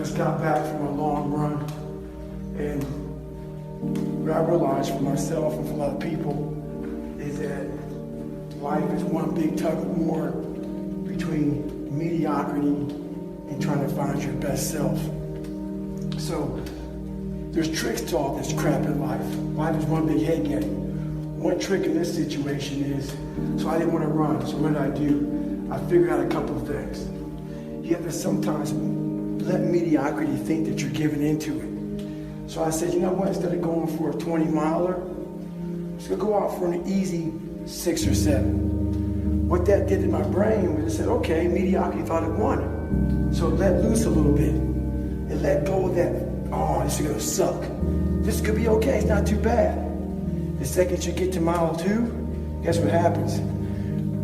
just got back from a long run, and what I realized for myself and for a lot of people is that life is one big tug of war between mediocrity and trying to find your best self. So there's tricks to all this crap in life. Life is one big head game. One trick in this situation is, so I didn't want to run, so what did I do? I figured out a couple of things. You have to sometimes let mediocrity think that you're giving into it. So I said, you know what, instead of going for a 20-miler, just go out for an easy 6 or 7. What that did to my brain was it said, okay, mediocrity thought it won. So let loose a little bit and let go of that, oh, this is gonna suck. This could be okay, it's not too bad. The second you get to mile 2, guess what happens?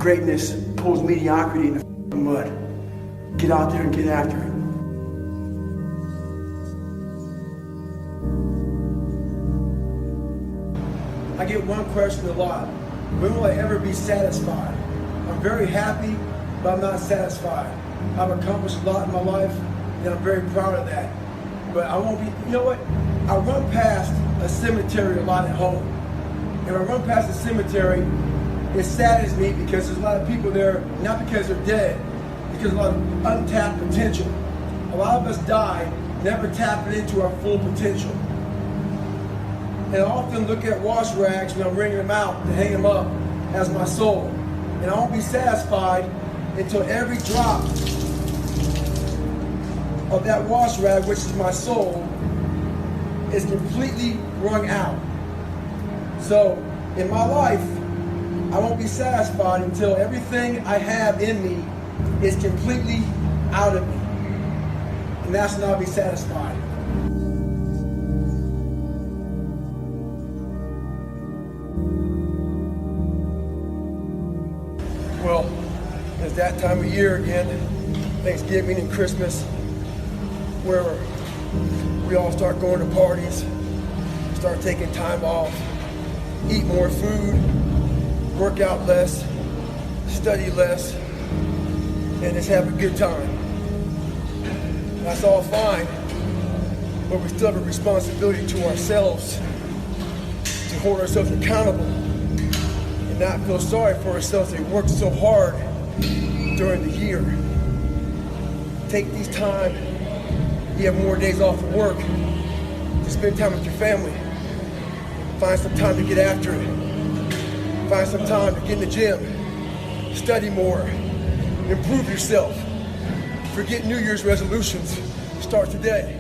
Greatness pulls mediocrity in the mud. Get out there and get after it. I get one question a lot. When will I ever be satisfied? I'm very happy, but I'm not satisfied. I've accomplished a lot in my life, and I'm very proud of that. But I won't be, you know what? I run past a cemetery a lot at home. And when I run past the cemetery, it saddens me because there's a lot of people there, not because they're dead, because a lot of untapped potential. A lot of us die never tapping into our full potential. And I often look at wash rags when I'm wringing them out to hang them up as my soul. And I won't be satisfied until every drop of that wash rag, which is my soul, is completely wrung out. So in my life, I won't be satisfied until everything I have in me is completely out of me. And that's when I'll be satisfied. Well, it's that time of year again, Thanksgiving and Christmas, where we all start going to parties, start taking time off, eat more food, work out less, study less, and just have a good time. That's all fine, but we still have a responsibility to ourselves to hold ourselves accountable and not feel sorry for ourselves that we worked so hard during the year. Take these time, you have more days off of work, to spend time with your family. Find some time to get after it. Find some time to get in the gym, study more, improve yourself. Forget New Year's resolutions. Start today.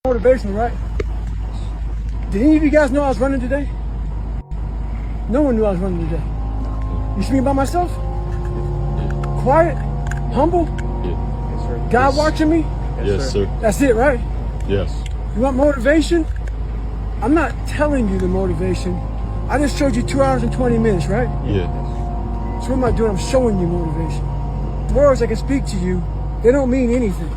Motivation, right? Did any of you guys know I was running today? No one knew I was running today. You see me by myself? Quiet, humble. Yes, sir. God watching me? Yes, sir. That's it, right? Yes. You want motivation? I'm not telling you the motivation. I just showed you 2 hours and 20 minutes, right? Yeah. So what am I doing? I'm showing you motivation. The words I can speak to you, they don't mean anything.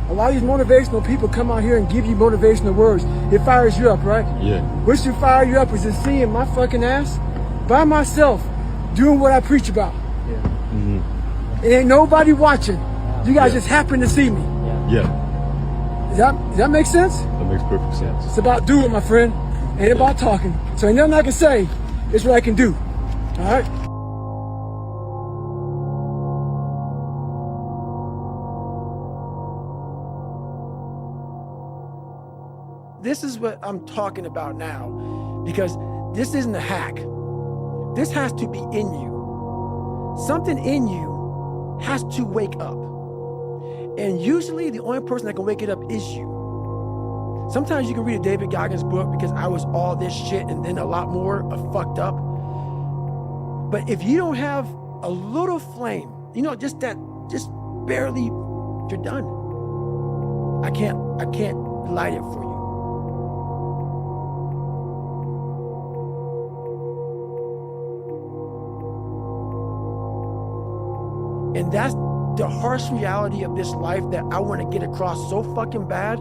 A lot of these motivational people come out here and give you motivational words. It fires you up, right? Yeah. What should fire you up is just seeing my fucking ass by myself doing what I preach about. Yeah. Mm-hmm. It ain't nobody watching. You guys Yeah. just happen to see me. Yeah. Does that make sense? That makes perfect sense. It's about doing, my friend. Ain't about talking. So ain't nothing I can say. It's what I can do. All right? This is what I'm talking about now, because this isn't a hack. This has to be in you. Something in you has to wake up. And usually the only person that can wake it up is you. Sometimes you can read a David Goggins book because I was all this shit and then a lot more of fucked up. But if you don't have a little flame, just barely, you're done. I can't light it for you. And the harsh reality of this life that I want to get across so fucking bad.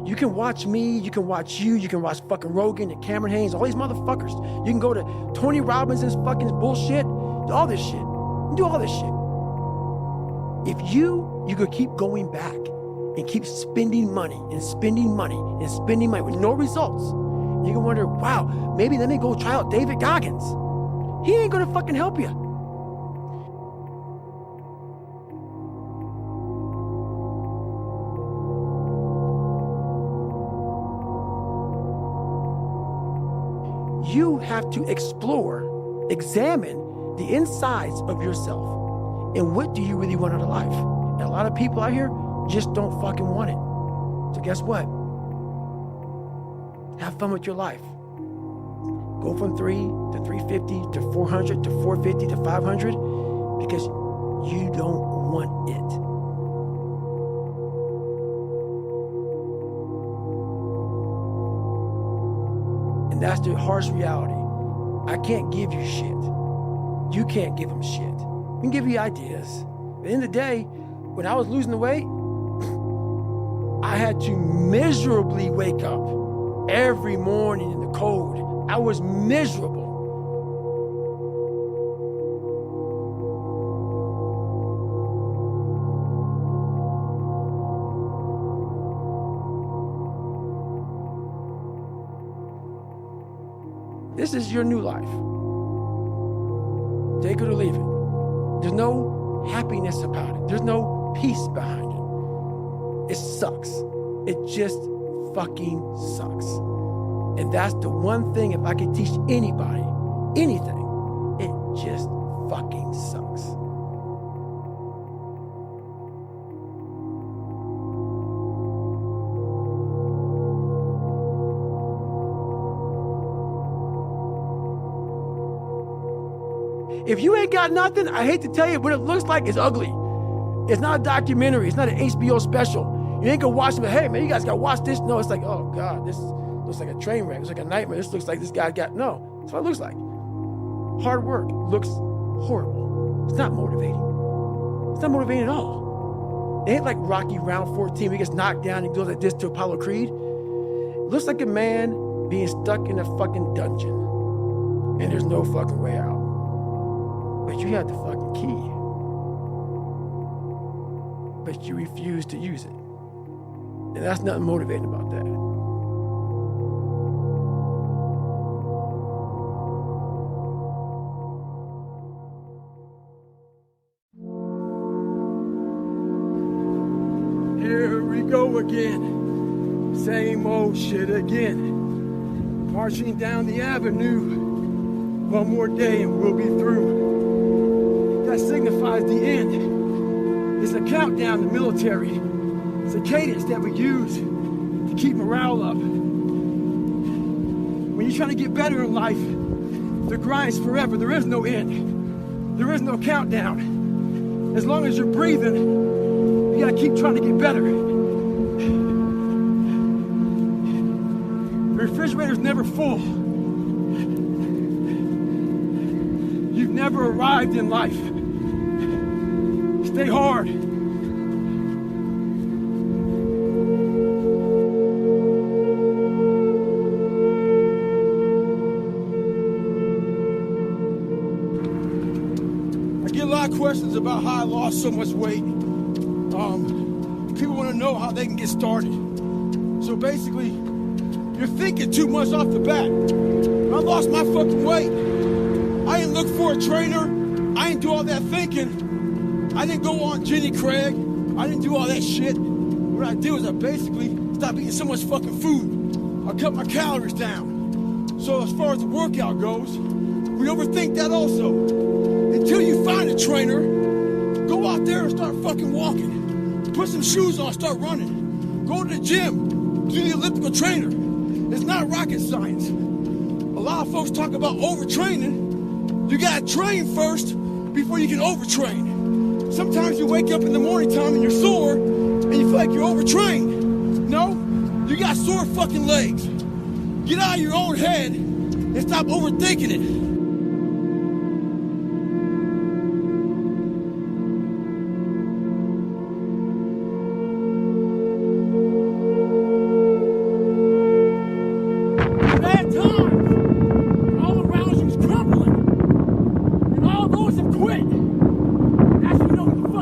You can watch me, you can watch you can watch fucking Rogan and Cameron Haynes, all these motherfuckers. You can go to Tony Robinson's fucking bullshit, all this shit. You do all this shit. If you could keep going back and keep spending money and spending money and spending money with no results, you can wonder, wow, maybe let me go try out David Goggins. He ain't gonna fucking help you. You have to explore, examine the insides of yourself. And what do you really want out of life? And a lot of people out here just don't fucking want it. So guess what? Have fun with your life. Go from 3 to 350 to 400 to 450 to 500 because you don't want it. And that's the harsh reality. I can't give you shit. You can't give them shit. We can give you ideas. At the end of the day, when I was losing the weight, I had to miserably wake up every morning in the cold. I was miserable. This is your new life. Take it or leave it. There's no happiness about it. There's no peace behind it. It sucks. It just fucking sucks. And that's the one thing, if I could teach anybody anything, it just fucking sucks. If you ain't got nothing, I hate to tell you, what it looks like is ugly. It's not a documentary. It's not an HBO special. You ain't gonna watch it, but hey, man, you guys gotta watch this. No, it's like, oh God, this looks like a train wreck. It's like a nightmare. This looks like this guy got, no. That's what it looks like. Hard work looks horrible. It's not motivating. It's not motivating at all. It ain't like Rocky round 14 where he gets knocked down and goes like this to Apollo Creed. It looks like a man being stuck in a fucking dungeon and there's no fucking way out. But you have the fucking key. But you refuse to use it. And that's nothing motivating about that. Here we go again. Same old shit again. Marching down the avenue. One more day and we'll be through. That signifies the end. It's a countdown to military. It's a cadence that we use to keep morale up. When you're trying to get better in life, the grind's forever. There is no end. There is no countdown. As long as you're breathing, you gotta keep trying to get better. The refrigerator's never full. You've never arrived in life. Stay hard. I get a lot of questions about how I lost so much weight. People want to know how they can get started. So basically, you're thinking too much off the bat. When I lost my fucking weight, I didn't look for a trainer. I didn't do all that thinking. I didn't go on Jenny Craig. I didn't do all that shit. What I did was I basically stopped eating so much fucking food. I cut my calories down. So as far as the workout goes, we overthink that also. Until you find a trainer, go out there and start fucking walking. Put some shoes on, start running. Go to the gym, do the elliptical trainer. It's not rocket science. A lot of folks talk about overtraining. You gotta train first before you can overtrain. Sometimes you wake up in the morning time and you're sore and you feel like you're overtrained. No, you got sore fucking legs. Get out of your own head and stop overthinking it.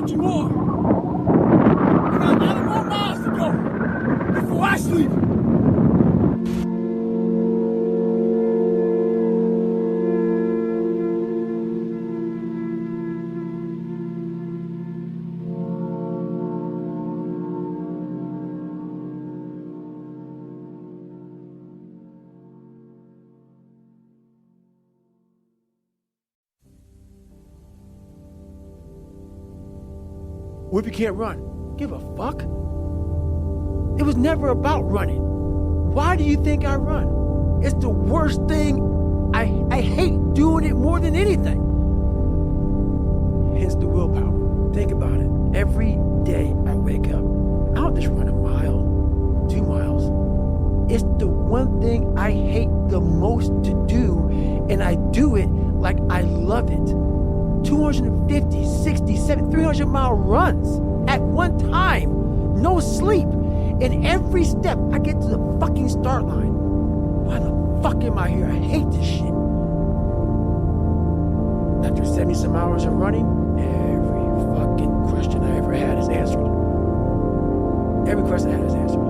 what you are. I got 9 more miles to go before I sleep. What if you can't run? Give a fuck. It was never about running. Why do you think I run? It's the worst thing. I hate doing it more than anything. Hence the willpower. Think about it. Every day I wake up, I don't just run a mile, 2 miles. It's the one thing I hate the most to do, and I do it like I love it. 250, 60, 70, 300-mile runs at one time. No sleep. And every step, I get to the fucking start line. Why the fuck am I here? I hate this shit. After 70-some hours of running, every fucking question I ever had is answered. Every question I had is answered.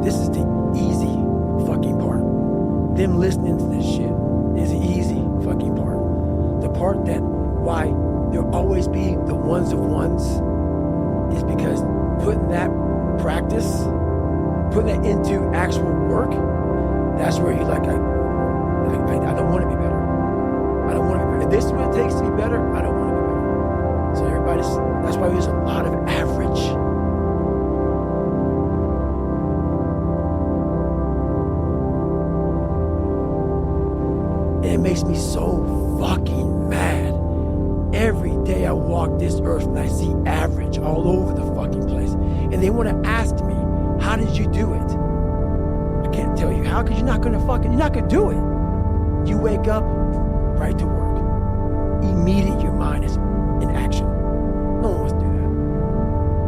This is the easy fucking part. Them listening to this shit is the easy fucking part. The part that why there'll always be the ones of ones is because putting that practice, putting that into actual work, that's where you're like, I don't want to be better. I don't want to be better. If this is what it takes to be better, I don't want to be better. So that's why there's a lot of average. It makes me so fucking mad. Every day I walk this earth and I see average all over the fucking place. And they want to ask me, how did you do it? I can't tell you how, because you're not going to do it. You wake up, right to work. Immediately your mind is in action. No one wants to do that.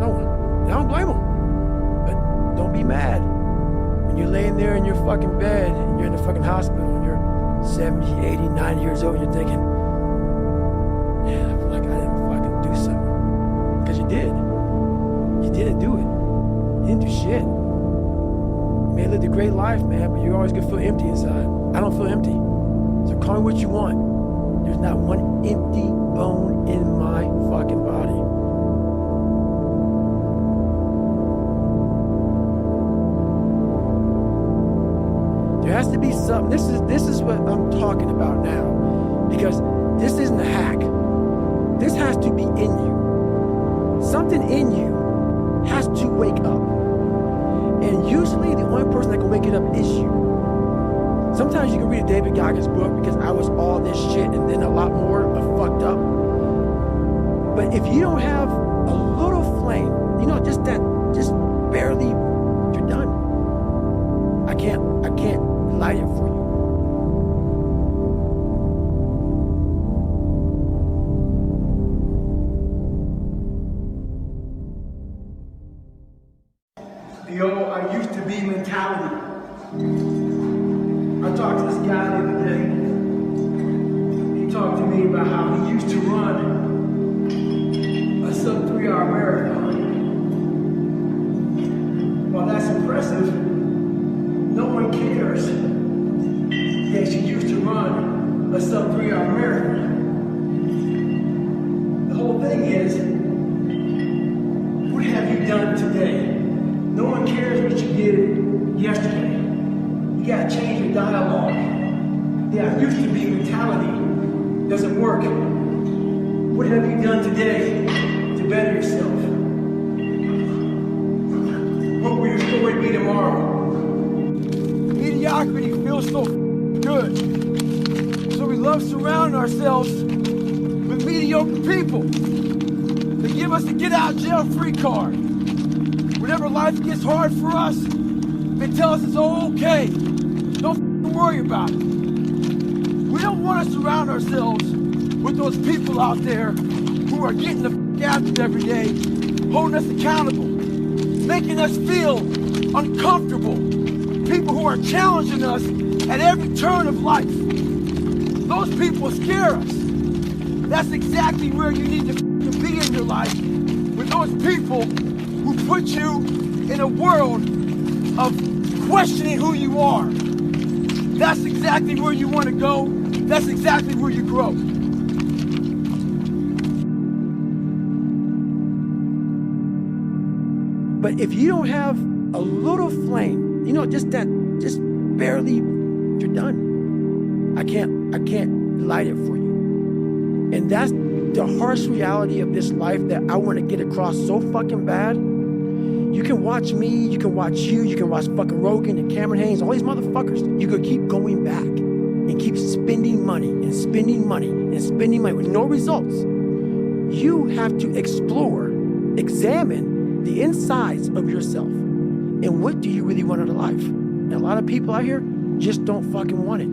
No one. I don't blame them. But don't be mad. When you're laying there in your fucking bed and you're in the fucking hospital and you're 70, 80, 90 years old, you're thinking, man, I feel like I didn't fucking do something. Because you did. You didn't do it. You didn't do shit. You may have lived a great life, man, but you're always gonna feel empty inside. I don't feel empty. So call me what you want. There's not one empty bone in my fucking body. There has to be something. This is what I'm talking about now. Because this isn't a hack. This has to be in you. Something in you has to wake up. And usually the only person that can wake it up is you. Sometimes you can read a David Goggins book because I was all this shit and then a lot more of fucked up. But if you don't have a little flame, just barely, you're done. I can't light it for you. The old I used to be mentality. I talked to this guy the other day. He talked to me about how he used to run a sub 3-hour marathon. While that's impressive, no one cares that you used to run a sub 3-hour marathon. The whole thing is, what have you done today? No one cares what you did yesterday. You gotta change your dialogue. The I used to be mentality doesn't work. What have you done today to better yourself? What will your story be tomorrow? Mediocrity feels so good. So we love surrounding ourselves with mediocre people. They give us a get out jail free card. Whenever life gets hard for us, they tell us it's okay. Don't worry about it. We don't want to surround ourselves with those people out there who are getting the f after it every day, holding us accountable, making us feel uncomfortable. People who are challenging us at every turn of life. Those people scare us. That's exactly where you need to be in your life, with those people who put you in a world of questioning who you are. That's exactly where you want to go. That's exactly where you grow. But if you don't have a little flame, just barely, you're done. I can't light it for you. And that's the harsh reality of this life that I want to get across so fucking bad. You can watch me, you can watch you, you can watch fucking Rogan and Cameron Haynes, all these motherfuckers. You could keep going back and keep spending money and spending money and spending money with no results. You have to explore, examine the insides of yourself. And what do you really want out of life? And a lot of people out here just don't fucking want it.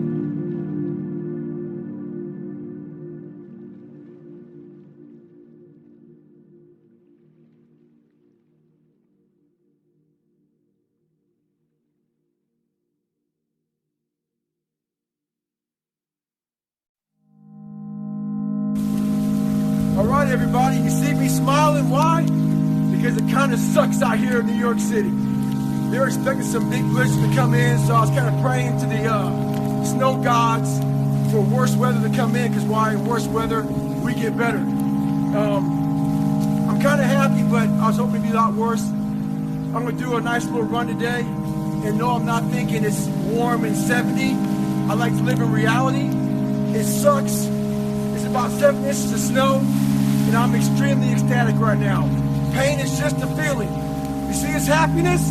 All right, everybody, you see me smiling, why? Because it kind of sucks out here in New York City. They're expecting some big blizzards to come in, so I was kind of praying to the snow gods for worse weather to come in, because why? In worse weather, we get better. I'm kind of happy, but I was hoping it'd be a lot worse. I'm going to do a nice little run today, and no, I'm not thinking it's warm and 70. I like to live in reality. It sucks. It's about 7 inches of snow, and I'm extremely ecstatic right now. Pain is just a feeling. You see this happiness?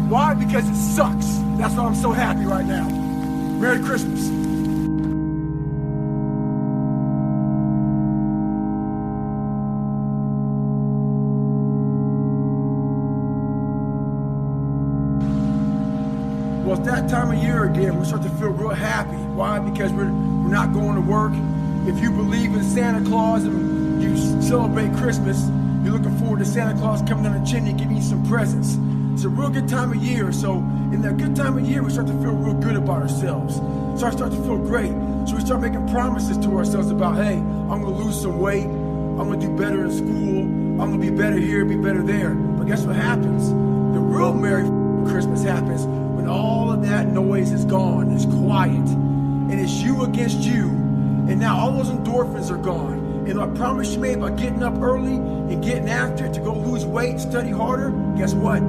Why? Because it sucks. That's why I'm so happy right now. Merry Christmas. Well, it's that time of year again. We start to feel real happy. Why? Because we're not going to work. If you believe in Santa Claus and you celebrate Christmas, you're looking forward to Santa Claus coming down the chimney and giving you some presents. It's a real good time of year. So in that good time of year, we start to feel real good about ourselves. So I start to feel great. So we start making promises to ourselves about, hey, I'm going to lose some weight. I'm going to do better in school. I'm going to be better here, be better there. But guess what happens? The real Merry Christmas happens when all of that noise is gone. It's quiet. And it's you against you. And now all those endorphins are gone. And I promise you made about getting up early and getting after it to go lose weight, study harder, guess what?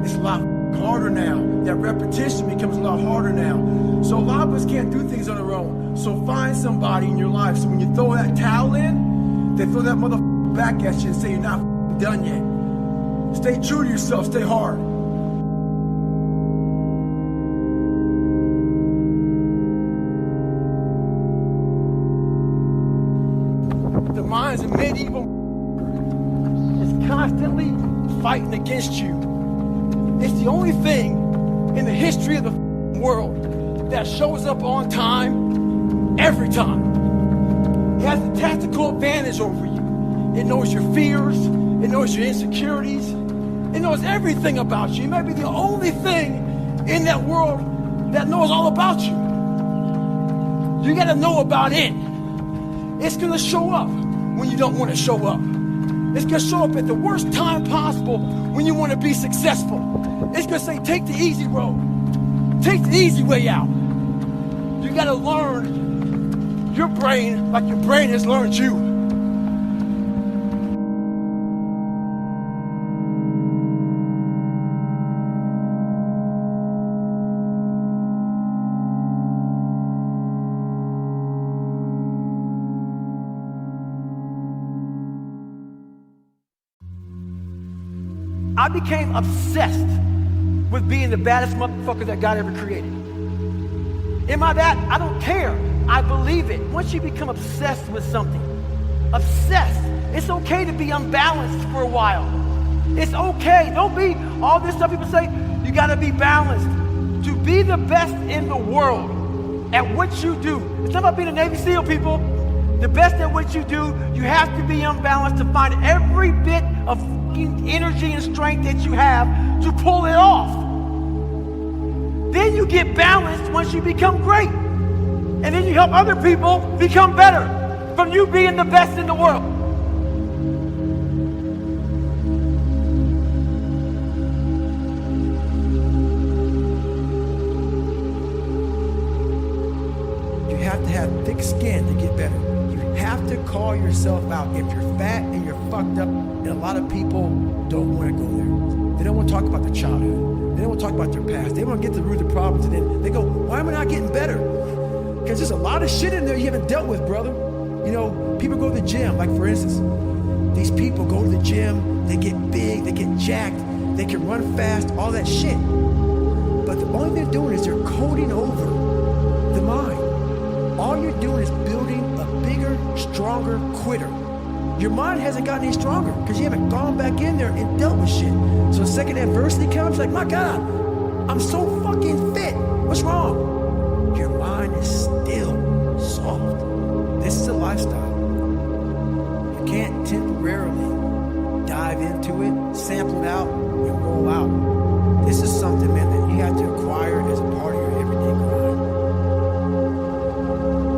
It's a lot harder now. That repetition becomes a lot harder now. So a lot of us can't do things on our own. So find somebody in your life. So when you throw that towel in, they throw that motherfucker back at you and say you're not done yet. Stay true to yourself, stay hard. The mind's a medieval. It's constantly fighting against you. It's the only thing in the history of the world that shows up on time every time. It has a tactical advantage over you. It knows your fears. It knows your insecurities. It knows everything about you. It may be the only thing in that world that knows all about you. You got to know about it. It's going to show up when you don't want to show up. It's going to show up at the worst time possible when you want to be successful. It's going to say, take the easy road. Take the easy way out. You got to learn your brain like your brain has learned you. I became obsessed with being the baddest motherfucker that God ever created. Am I that? I don't care. I believe it. Once you become obsessed with something, obsessed, it's okay to be unbalanced for a while. It's okay. Don't be all this stuff people say, you gotta be balanced. To be the best in the world at what you do, it's not about being a Navy SEAL, people. The best at what you do, you have to be unbalanced to find every bit of energy and strength that you have to pull it off. Then you get balanced once you become great. And then you help other people become better from you being the best in the world. You have to have thick skin to get better. You have to call yourself out. If you're fat and you're fucked up, and a lot of people don't want to go there. They don't want to talk about their childhood. They don't want to talk about their past. They want to get to the root of the problems, and then they go, why am I not getting better? Because there's a lot of shit in there you haven't dealt with, brother. You know, people go to the gym, like for instance, these people go to the gym, they get big, they get jacked, they can run fast, all that shit. But the only thing they're doing is they're coding over the mind. All you're doing is building a bigger, stronger quitter. Your mind hasn't gotten any stronger because you haven't gone back in there and dealt with shit. So the second adversity comes, like, my God, I'm so fucking fit. What's wrong? Your mind is still soft. This is a lifestyle. You can't temporarily dive into it, sample it out, and roll out. This is something, man, that you have to acquire as a part of your everyday grind.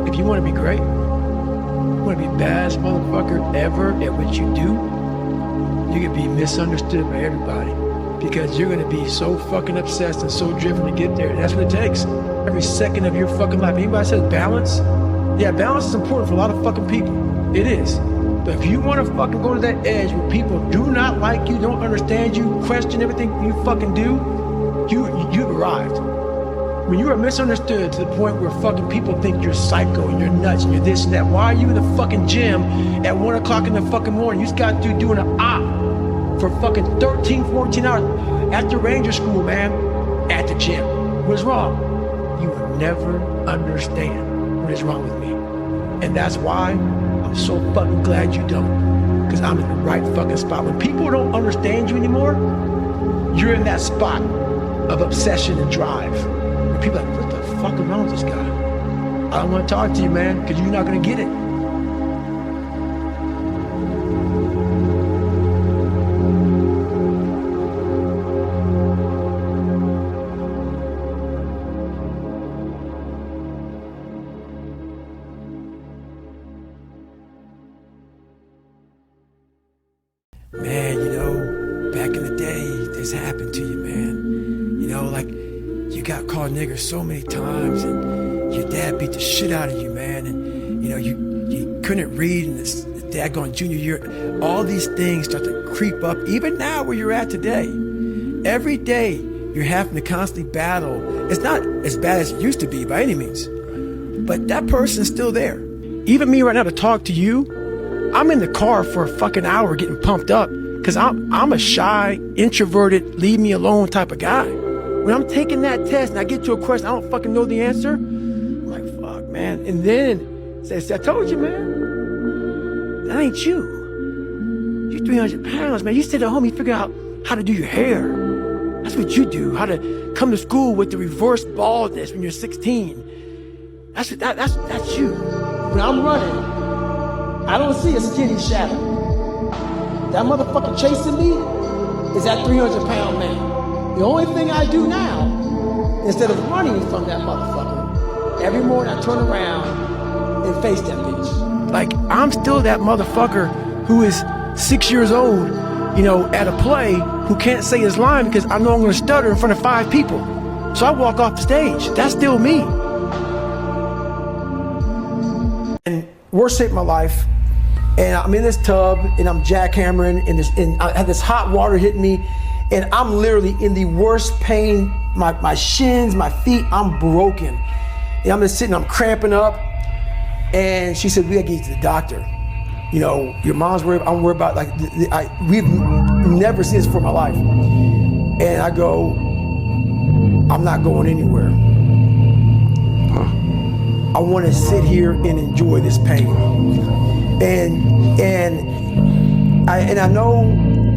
If you want to be great, you want to be the best motherfucker ever at what you do, you're going to be misunderstood by everybody because you're going to be so fucking obsessed and so driven to get there. And that's what it takes. Every second of your fucking life. Anybody says balance? Yeah, balance is important for a lot of fucking people. It is. But if you want to fucking go to that edge where people do not like you, don't understand you, question everything you fucking do, you've arrived. When you are misunderstood to the point where fucking people think you're psycho and you're nuts and you're this and that, why are you in the fucking gym at 1 o'clock in the fucking morning? You just got to doing an op for fucking 13, 14 hours after Ranger School, man, at the gym. What's wrong? You will never understand what is wrong with me. And that's why I'm so fucking glad you don't. Because I'm in the right fucking spot. When people don't understand you anymore, you're in that spot of obsession and drive. People are like, what the fuck is wrong with this guy? I don't want to talk to you, man, because you're not going to get it. Man, you know, back in the day, this happened to you, man. You know, like, you got called nigger so many times, and your dad beat the shit out of you, man, and, you know, you couldn't read, and this daggone junior year, all these things start to creep up, even now where you're at today. Every day, you're having to constantly battle. It's not as bad as it used to be by any means, but that person's still there. Even me right now to talk to you, I'm in the car for a fucking hour getting pumped up because I'm a shy, introverted, leave me alone type of guy. When I'm taking that test and I get to a question, I don't fucking know the answer, I'm like, fuck, man. And then, I told you, man, that ain't you. You're 300 pounds, man. You sit at home, you figure out how to do your hair. That's what you do, how to come to school with the reverse baldness when you're 16. That's you. When I'm running, I don't see a skinny shadow. That motherfucker chasing me is that 300-pound man. The only thing I do now, instead of running from that motherfucker, every morning I turn around and face that bitch. Like, I'm still that motherfucker who is 6 years old, you know, at a play, who can't say his line because I know I'm gonna stutter in front of 5 people. So I walk off the stage. That's still me. And worst hit in my life, and I'm in this tub, and I'm jackhammering, and I have this hot water hitting me, and I'm literally in the worst pain. My shins, my feet, I'm broken. And I'm just sitting, I'm cramping up, and she said, we gotta get you to the doctor. You know, your mom's worried, I'm worried about, like, we've never seen this before in my life. And I go, I'm not going anywhere. I want to sit here and enjoy this pain. And I know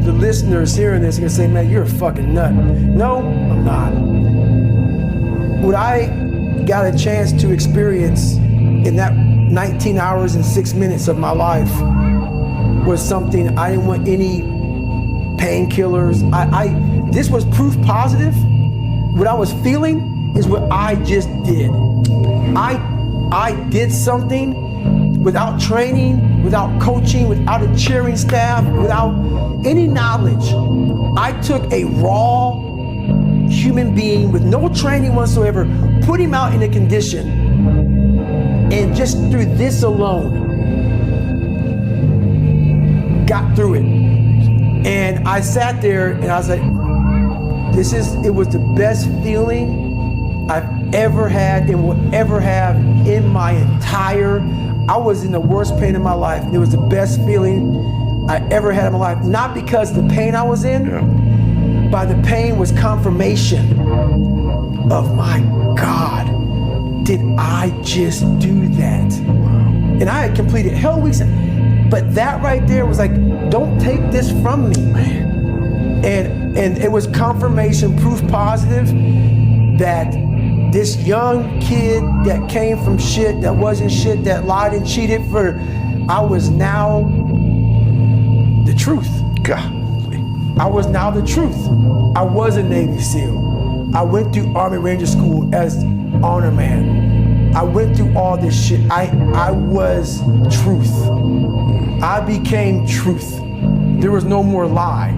the listeners hearing this are gonna say, man, you're a fucking nut. No, I'm not. What I got a chance to experience in that 19 hours and 6 minutes of my life was something I didn't want any painkillers. This was proof positive. What I was feeling is what I just did. I did something without training, without coaching, without a cheering staff, without any knowledge. I took a raw human being with no training whatsoever, put him out in a condition, and just through this alone, got through it. And I sat there and I was like, it was the best feeling I've ever had and will ever have in my entire, I was in the worst pain of my life. It was the best feeling I ever had in my life. Not because of the pain I was in, but the pain was confirmation of, my God, did I just do that? And I had completed hell weeks, but that right there was like, don't take this from me, man. And it was confirmation, proof positive, that this young kid that came from shit, that wasn't shit, that lied and cheated I was now the truth. God. I was now the truth. I was a Navy SEAL. I went through Army Ranger School as honor man. I went through all this shit. I was truth. I became truth. There was no more lie.